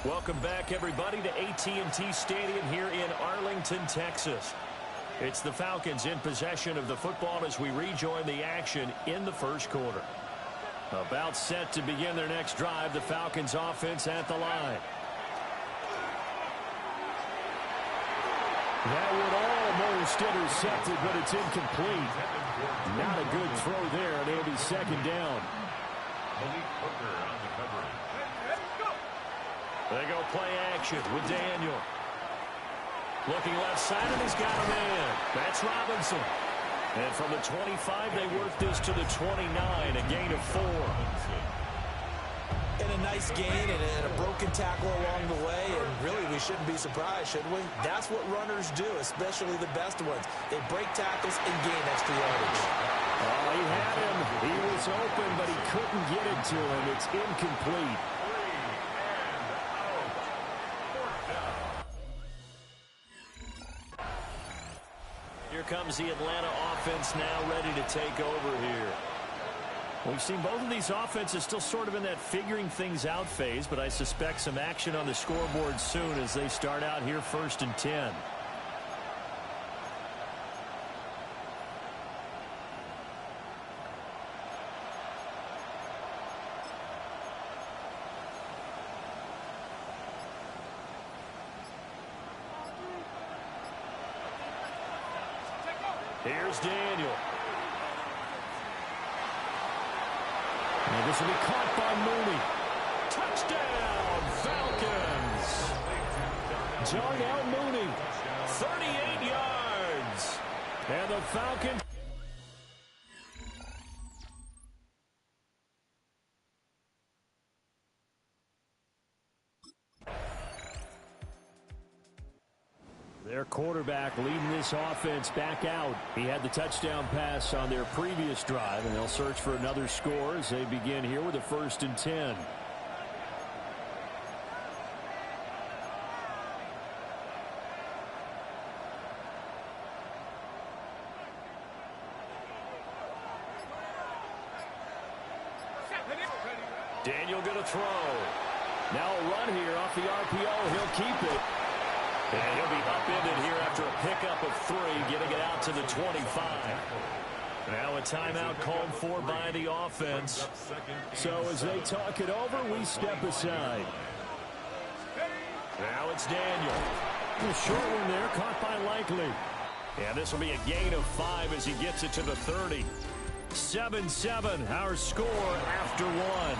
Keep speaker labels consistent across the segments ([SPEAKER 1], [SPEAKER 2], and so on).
[SPEAKER 1] Welcome back, everybody, to AT&T Stadium here in Arlington, Texas. It's the Falcons in possession of the football as we rejoin the action in the first quarter. About set to begin their next drive, the Falcons offense at the line. That would almost intercepted, but it's incomplete. Not a good throw there, and it'll be second down. They go play action with Daniel. Looking left side, and he's got a man. That's Robinson. And from the 25, they work this to the 29, a gain of 4.
[SPEAKER 2] And a nice gain and a broken tackle along the way, and really we shouldn't be surprised, should we? That's what runners do, especially the best ones. They break tackles and gain extra yardage.
[SPEAKER 1] Oh, he had him. He was open, but he couldn't get it to him. It's incomplete. Here comes the Atlanta offense now ready to take over here. We've seen both of these offenses still sort of in that figuring things out phase, but I suspect some action on the scoreboard soon as they start out here 1st and 10. Here's Daniel. And this will be caught by Mooney. Touchdown, Falcons. Darnell Mooney, 38 yards. And the Falcons. Their quarterback leading this offense back out. He had the touchdown pass on their previous drive, and they'll search for another score as they begin here with a 1st and 10. Daniel going to throw. Now a run here off the RPO. He'll keep it. And he'll be upended here after a pickup of 3, getting it out to the 25. Now a timeout called for by the offense. So as they talk it over, we step aside. Now it's Daniel. A short one there, caught by Likely. And this will be a gain of 5 as he gets it to the 30. 7-7, our score after 1.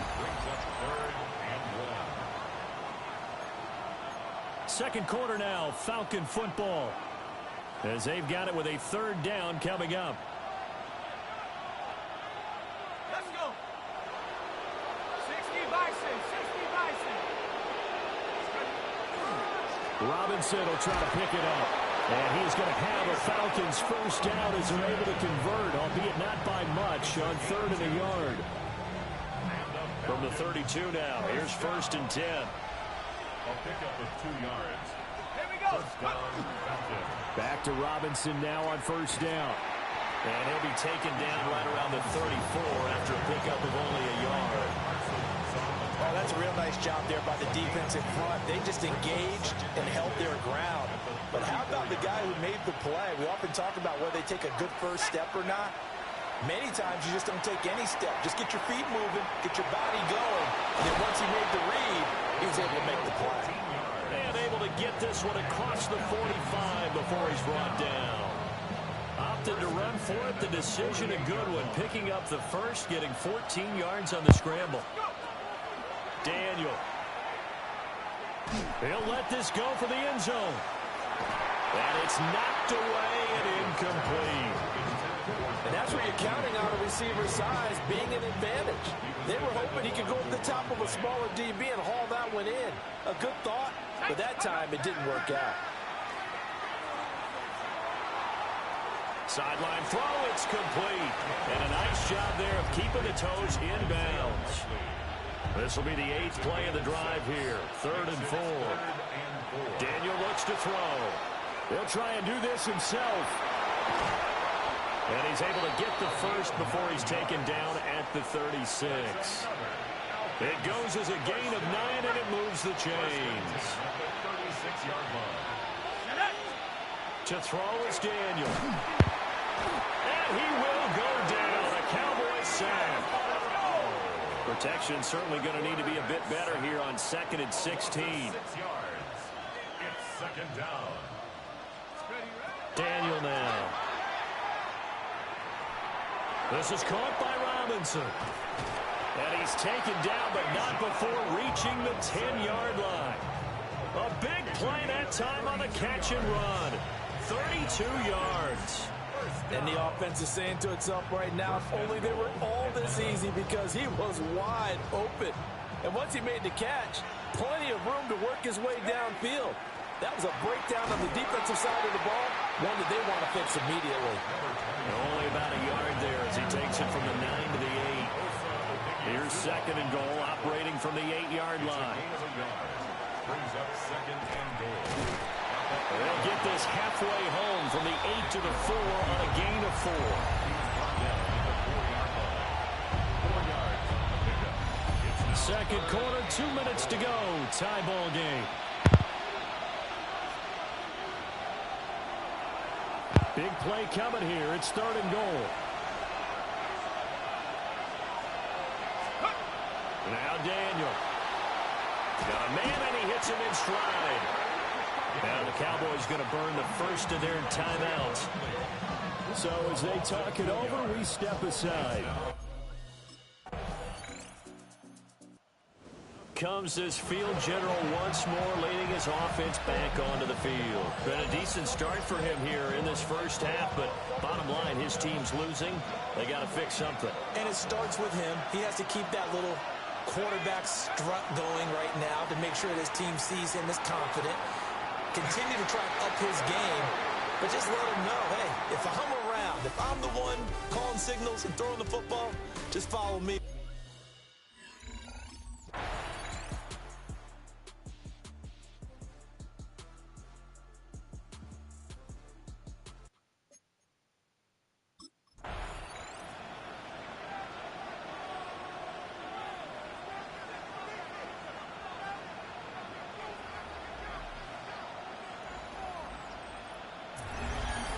[SPEAKER 1] Second quarter now, Falcon football, as they've got it with a 3rd down coming up.
[SPEAKER 3] Let's go. 60 Bison, 60 Bison.
[SPEAKER 1] Robinson will try to pick it up. And he's going to have a Falcons first down as they're able to convert, albeit not by much, on 3rd and a yard. From the 32 now, here's 1st and 10.
[SPEAKER 4] A pickup of 2 yards.
[SPEAKER 3] Here we go.
[SPEAKER 1] Back to Robinson now on 1st down. And he'll be taken down right around the 34 after a pickup of only a yard.
[SPEAKER 2] Oh, that's a real nice job there by the defense in front. They just engaged and held their ground. But how about the guy who made the play? We often talk about whether they take a good first step or not. Many times you just don't take any step. Just get your feet moving, get your body going. And then once he made the read, he was able to make the play.
[SPEAKER 1] And able to get this one across the 45 before he's brought down. Opted to run for it. The decision a good one. Picking up the first, getting 14 yards on the scramble. Daniel. He'll let this go for the end zone. And it's knocked away and incomplete.
[SPEAKER 2] And that's where you're counting on a receiver's size being an advantage. They were hoping he could go to the top of a smaller DB and haul that one in. A good thought, but that time it didn't work out.
[SPEAKER 1] Sideline throw, it's complete. And a nice job there of keeping the toes inbounds. This will be the 8th play of the drive here. 3rd and 4. Daniel looks to throw. He'll try and do this himself. And he's able to get the first before he's taken down at the 36. It goes as a gain of 9, and it moves the chains.
[SPEAKER 4] 36-yard line.
[SPEAKER 1] To throw is Daniel. And he will go down. A Cowboys sack. Protection certainly going to need to be a bit better here on 2nd and 16.
[SPEAKER 4] 6 yards. It's 2nd down.
[SPEAKER 1] Daniel now. This is caught by Robinson. And he's taken down, but not before reaching the 10-yard line. A big play that time on the catch and run. 32 yards.
[SPEAKER 2] And the offense is saying to itself right now, if only they were all this easy, because he was wide open. And once he made the catch, plenty of room to work his way downfield. That was a breakdown on the defensive side of the ball, one that they want to fix immediately.
[SPEAKER 1] Only about a yard there as he takes it from the 9 to the 8. Here's 2nd and goal, operating from the 8-yard line.
[SPEAKER 4] Brings up 2nd and goal.
[SPEAKER 1] They'll get this halfway home from the 8 to the 4 on a gain of 4. 2nd quarter, 2 minutes to go. Tie ball game. Big play coming here. It's 3rd and goal. Now Daniel. Got a man, and he hits him in stride. Now the Cowboys going to burn the first of their timeouts. So as they talk it over, we step aside. Comes this field general once more, leading his offense back onto the field. Been a decent start for him here in this first half, but bottom line, his team's losing. They got to fix something.
[SPEAKER 2] And it starts with him. He has to keep that little quarterback strut going right now to make sure that his team sees him as confident. Continue to try and up his game, but just let him know, hey, if I'm around, if I'm the one calling signals and throwing the football, just follow me.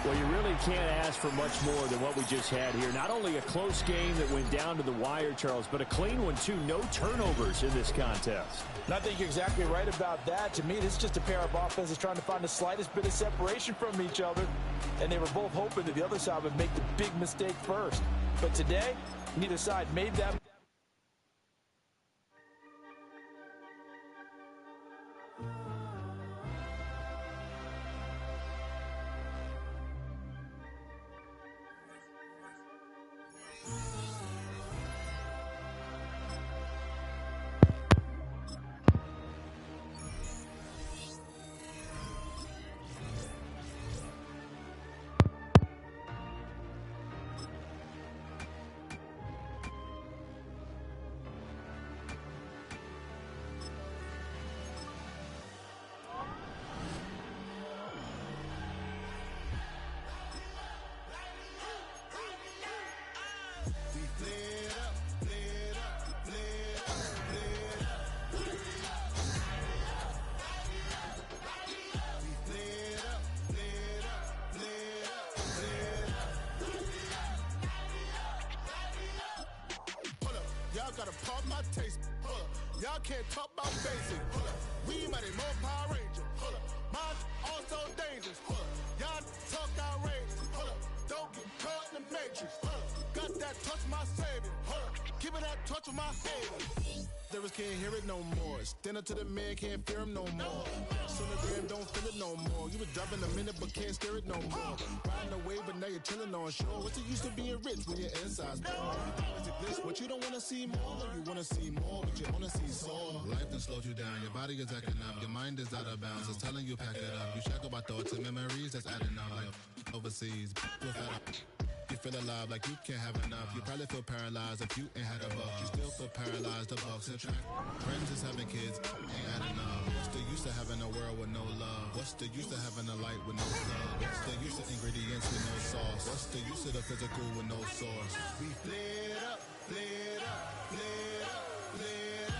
[SPEAKER 1] Well, you really can't ask for much more than what we just had here. Not only a close game that went down to the wire, Charles, but a clean one, too. No turnovers in this contest.
[SPEAKER 2] And I think you're exactly right about that. To me, this is just a pair of offenses trying to find the slightest bit of separation from each other. And they were both hoping that the other side would make the big mistake first. But today, neither side made that.
[SPEAKER 5] Gotta pop my taste. Y'all can't talk about basic. We mighty more Power Ranger. Mine also dangerous. Y'all talk outrageous. Don't get caught in the matrix. Got that touch my savior. Give me that touch with my haters. Lyrics can't hear it no more. Stand up to the man, can't fear him no more. Sonogram don't feel it no more. You were driving a minute but can't steer it no more. Riding away but now you're chilling on shore. What's it used to being rich when your inside's poor? Is it bliss? What you don't wanna see more? You wanna see more, but you wanna see sore. Life done slowed you down. Your body is acting up. Your mind is out of bounds. It's telling you pack it up. You shackle by thoughts and memories that's adding up. Like overseas, you feel alive like you can't have enough. You probably feel paralyzed if you ain't had a buck. You still feel paralyzed, the bucks attract. Friends is having kids, ain't had enough. What's the use of having a world with no love? What's the use of having a light with no love? What's the use of ingredients with no sauce? What's the use of the physical with no source? We flared up, flared up, flared up, flared up.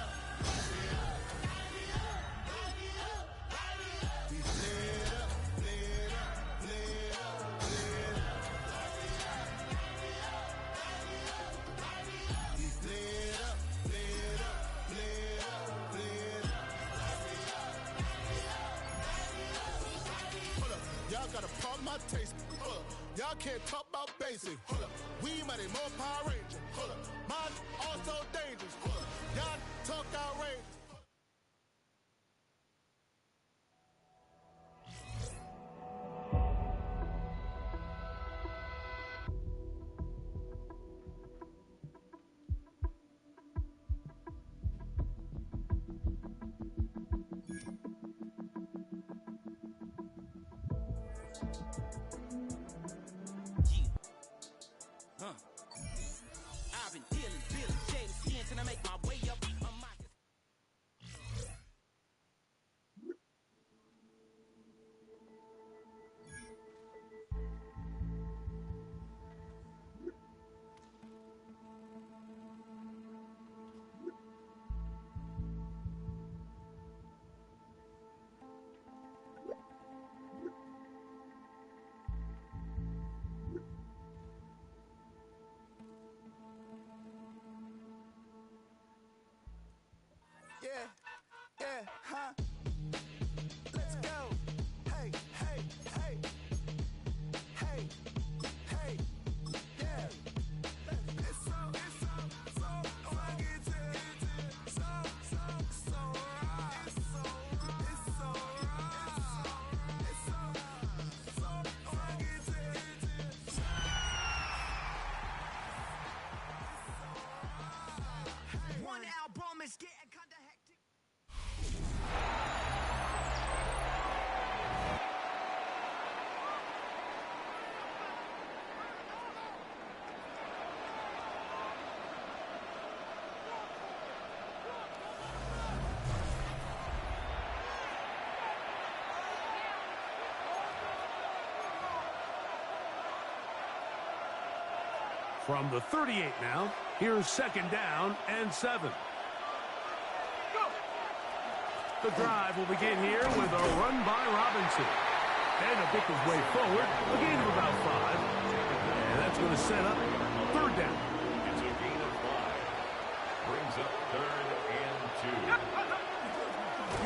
[SPEAKER 5] Y'all can't talk about basic. Hold up. We mighty more Power Ranger. Hold up. Mine also dangerous. Hold up. Y'all talk outrageous.
[SPEAKER 6] I've been dealing, shading skin till I make my way up.
[SPEAKER 7] Yeah, huh? Let's go. Hey, hey, hey. Hey, hey, yeah. It's so fucking so right. It's so right. It's so fucking one album is getting kinda hectic.
[SPEAKER 8] From the 38 now, here's 2nd down and 7. The drive will begin here with a run by Robinson. And to pick his way forward, a gain of about 5. And that's going to set up 3rd down.
[SPEAKER 4] It's a gain of 5. Brings up 3rd and 2.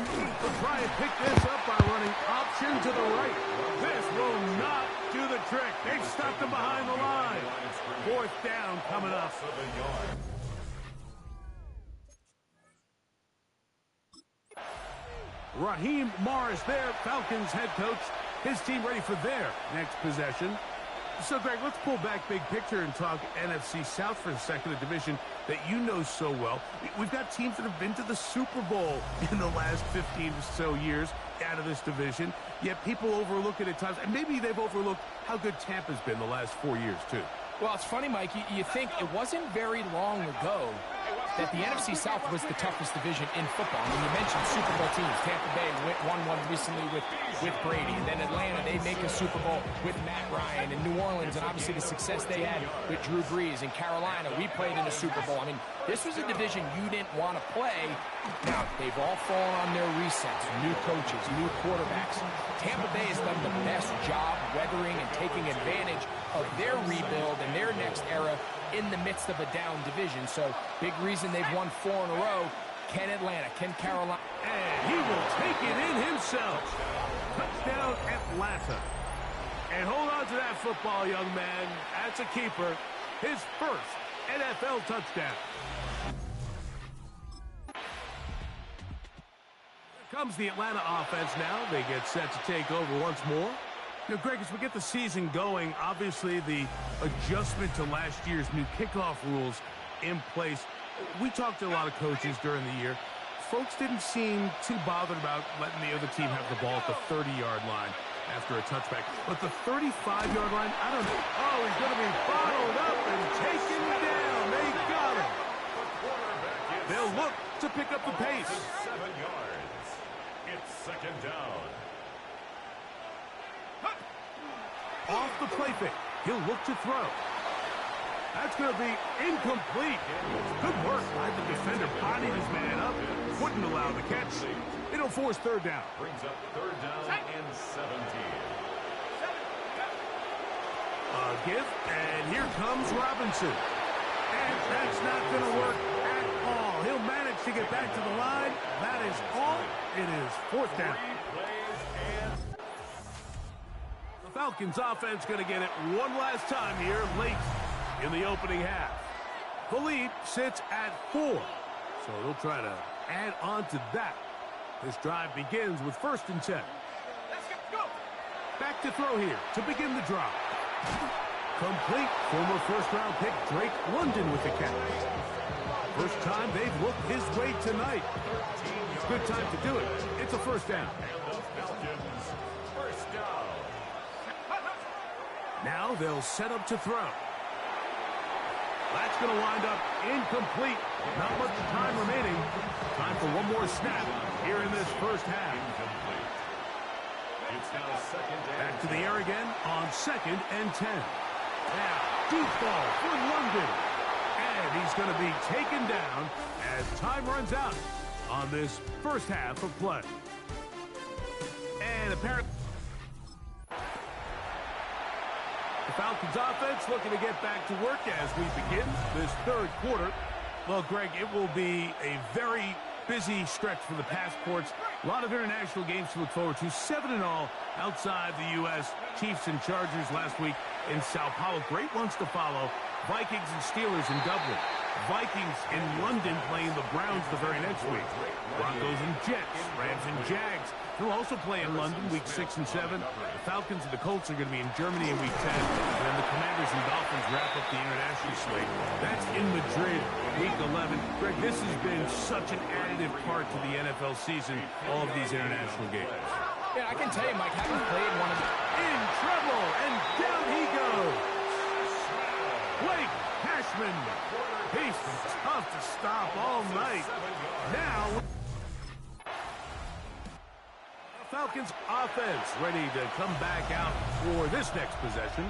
[SPEAKER 8] They'll try and pick this up by running option to the right. This will not do the trick. They've stopped him behind the line. 4th down coming up. Raheem Morris there, Falcons head coach. His team ready for their next possession. So, Greg, let's pull back big picture and talk NFC South for a second, a division that you know so well. We've got teams that have been to the Super Bowl in the last 15 or so years out of this division, yet people overlook it at times, and maybe they've overlooked how good Tampa's been the last 4 years, too.
[SPEAKER 9] Well, it's funny, Mike, you think it wasn't very long ago that the NFC South was the toughest division in football. I mean, you mentioned Super Bowl teams. Tampa Bay won one recently with Brady. And then Atlanta, they make a Super Bowl with Matt Ryan. And New Orleans, and obviously the success they had with Drew Brees. And Carolina, we played in a Super Bowl. I mean, this was a division you didn't want to play. Now, they've all fallen on their resets. New coaches, new quarterbacks. Tampa Bay has done the best job weathering and taking advantage of their rebuild and their next era in the midst of a down division. So, big reason they've won 4 in a row. Can Atlanta, can Carolina?
[SPEAKER 8] And he will take it in himself. Touchdown, Atlanta. And hold on to that football, young man. That's a keeper. His first NFL touchdown. Here comes the Atlanta offense now. They get set to take over once more. Now, Greg, as we get the season going, obviously the adjustment to last year's new kickoff rules in place. We talked to a lot of coaches during the year. Folks didn't seem too bothered about letting the other team have the ball at the 30-yard line after a touchback. But the 35-yard line, I don't know. Oh, he's going to be bottled up and taken down. They got him. They'll look to pick up the pace.
[SPEAKER 4] 7 yards. It's 2nd down.
[SPEAKER 8] Off the play fake. He'll look to throw. That's going to be incomplete. Good work by the defender. Bodied his man up. Wouldn't allow the catch. It'll force 3rd down.
[SPEAKER 4] Brings up 3rd down and 17.
[SPEAKER 8] A give, and here comes Robinson. And that's not going to work at all. He'll manage to get back to the line. That is all. It is 4th down.
[SPEAKER 4] 3 plays and
[SPEAKER 8] Falcons offense going to get it one last time here late in the opening half. The lead sits at 4, so they'll try to add on to that. This drive begins with 1st and 10.
[SPEAKER 3] Let's go.
[SPEAKER 8] Back to throw here to begin the drive. Complete. Former first-round pick Drake London with the catch. First time they've looked his way tonight. Good time to do it. It's a first down.
[SPEAKER 4] And the Falcons, first down.
[SPEAKER 8] Now they'll set up to throw. That's going to wind up incomplete. Not much time remaining. Time for one more snap here in this first half.
[SPEAKER 4] Incomplete. It's now second down.
[SPEAKER 8] Back to the air again on 2nd and 10. Now, deep ball for London. And he's going to be taken down as time runs out on this first half of play. And apparently, the Falcons offense looking to get back to work as we begin this third quarter. Well, Greg, it will be a very busy stretch for the passports. A lot of international games to look forward to. 7-all outside the U.S. Chiefs and Chargers last week in Sao Paulo. Great ones to follow. Vikings and Steelers in Dublin. Vikings in London playing the Browns the very next week. Broncos and Jets. Rams and Jags. They'll also play in London week 6 and 7. The Falcons and the Colts are going to be in Germany in week 10. And then the Commanders and Dolphins wrap up the international slate. That's in Madrid week 11. Greg, this has been such an additive part to the NFL season, all of these international games.
[SPEAKER 9] Yeah, I can tell you, Mike, having played one of the...
[SPEAKER 8] In trouble, and down he goes. Blake Cashman. He's been tough to stop all night. Now... Falcons offense ready to come back out for this next possession.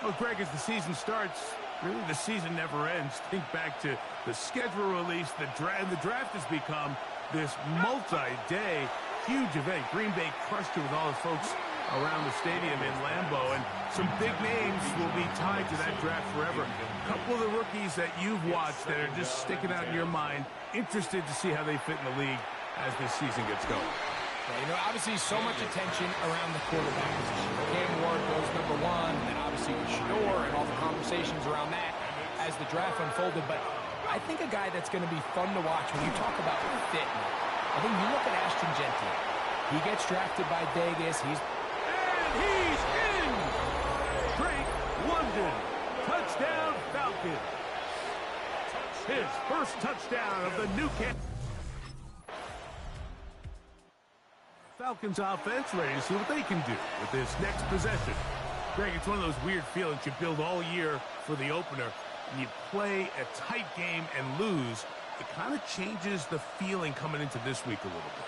[SPEAKER 8] Well, Greg, as the season starts, really the season never ends. Think back to the schedule release, the draft has become this multi-day huge event. Green Bay crushed it with all the folks around the stadium in Lambeau, and some big names will be tied to that draft forever. A couple of the rookies that you've watched that are just sticking out in your mind, interested to see how they fit in the league as this season gets going.
[SPEAKER 9] Yeah, you know, obviously so much attention around the quarterback position. Cam Ward goes #1, and then obviously Shador and all the conversations around that as the draft unfolded. But I think a guy that's going to be fun to watch when you talk about fit, I think you look at Ashton Genty. He gets drafted by Vegas. He's
[SPEAKER 8] in! Drake London. Touchdown Falcons. His first touchdown of the new camp. Falcons offense ready to see what they can do with this next possession. Greg, it's one of those weird feelings you build all year for the opener. And you play a tight game and lose. It kind of changes the feeling coming into this week a little bit.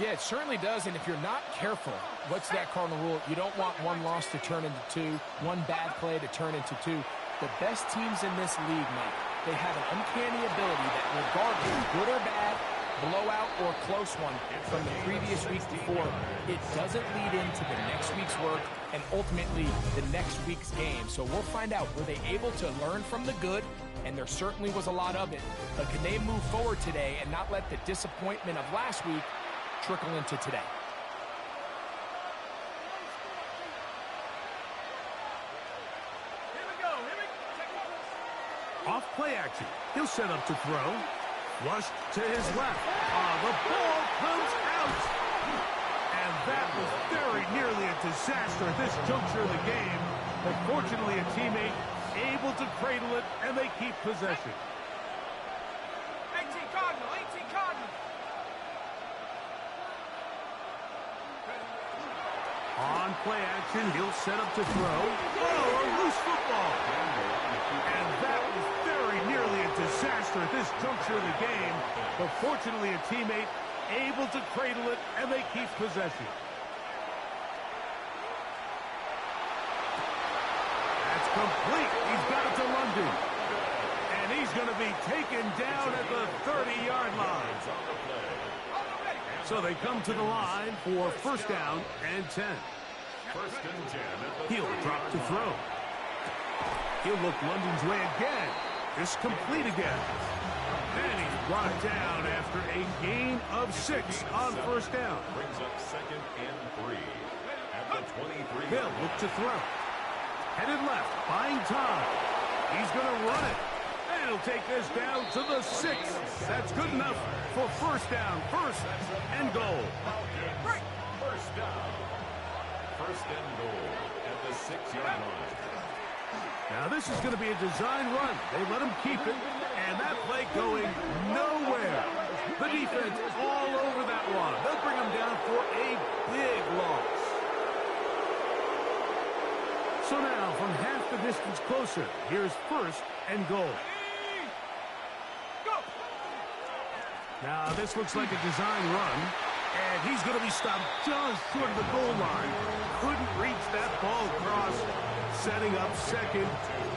[SPEAKER 9] Yeah, it certainly does, and if you're not careful, what's that cardinal rule? You don't want one loss to turn into 2, one bad play to turn into 2. The best teams in this league, Mike, they have an uncanny ability that regardless, good or bad, blowout or close one from the previous week before, it doesn't lead into the next week's work and ultimately the next week's game. So we'll find out, were they able to learn from the good? And there certainly was a lot of it. But can they move forward today and not let the disappointment of last week trickle into today?
[SPEAKER 3] Here we go.
[SPEAKER 8] Off play action. He'll set up to throw. Flushed to his left. The ball comes out. And that was very nearly a disaster at this juncture of the game. But fortunately, a teammate able to cradle it, and they keep possession.
[SPEAKER 3] 18 Cardinal.
[SPEAKER 8] On play action, he'll set up to throw. Oh, a loose football. And that was very nearly a disaster at this juncture of the game. But fortunately, a teammate able to cradle it, and they keep possession. That's complete. He's got it to London. And he's going to be taken down at the 30-yard line. So they come to the line for first down and 10.
[SPEAKER 4] First and 10.
[SPEAKER 8] He'll drop to throw. He'll look London's way again. It's complete again. And he's brought down after a gain of 6 on first down.
[SPEAKER 4] Brings up second and 3. At the 23.
[SPEAKER 8] Hill look to throw. Headed left, buying time. He's going to run it. And he'll take this down to the 6. That's good enough for first down, first and goal.
[SPEAKER 4] First down. First and goal at the 6-yard line.
[SPEAKER 8] Now this is going to be a design run. They let him keep it, and that play going nowhere. The defense all over that one. They'll bring him down for a big loss. So now, from half the distance closer, here's first and goal. Now this looks like a design run, and he's going to be stopped just short of the goal line. Couldn't reach that ball across, setting up second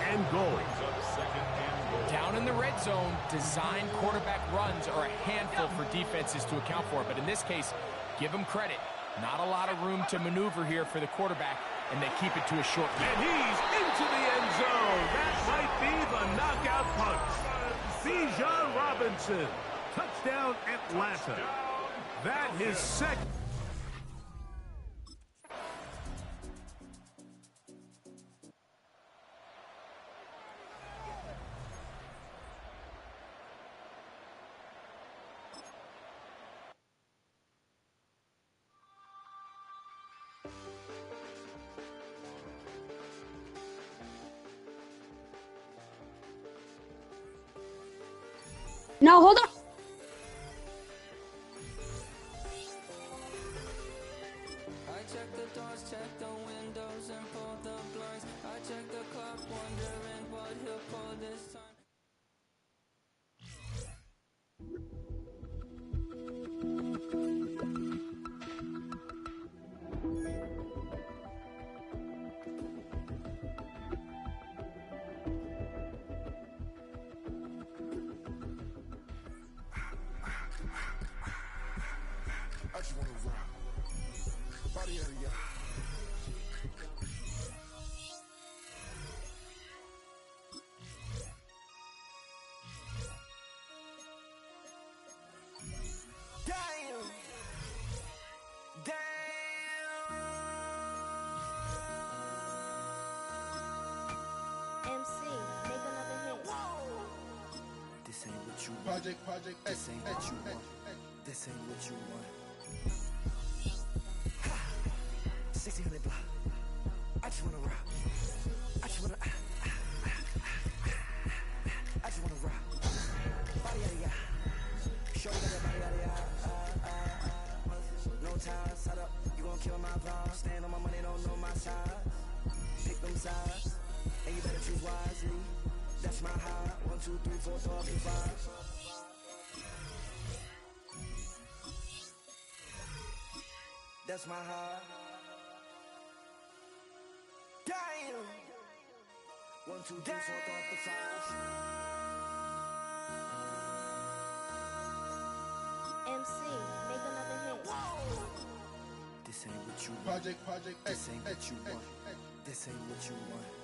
[SPEAKER 8] and goal.
[SPEAKER 9] Down in the red zone, design quarterback runs are a handful for defenses to account for. But in this case, give them credit. Not a lot of room to maneuver here for the quarterback, and they keep it to a short game.
[SPEAKER 8] And he's into the end zone. That might be the knockout punch. Bijan Robinson. Touchdown, Atlanta. That is second.
[SPEAKER 10] No, hold on.
[SPEAKER 6] I check the doors, check the windows, and pull the blinds. I check the clock, wondering what he'll pull this time.
[SPEAKER 5] I just wanna rock. Body area.
[SPEAKER 7] Damn. Damn.
[SPEAKER 11] MC, make another hit.
[SPEAKER 6] This ain't what you want.
[SPEAKER 5] Project
[SPEAKER 6] This ain't what you want. This ain't what you want. 1600 block. I just wanna rock. I just wanna. I just wanna rock. Body out of show me that body out of no time. Set up. You gon' kill my vibe. Stand on my money, don't know my size. Pick them sides, and you better choose wisely. That's my high. 1, 2, 3, 4, 5. That's my high.
[SPEAKER 7] Damn.
[SPEAKER 6] 1, 2, 3, 4, 5.
[SPEAKER 11] MC, make another hit.
[SPEAKER 6] This ain't what you want.
[SPEAKER 5] Project
[SPEAKER 6] This ain't what you want. This ain't what you want.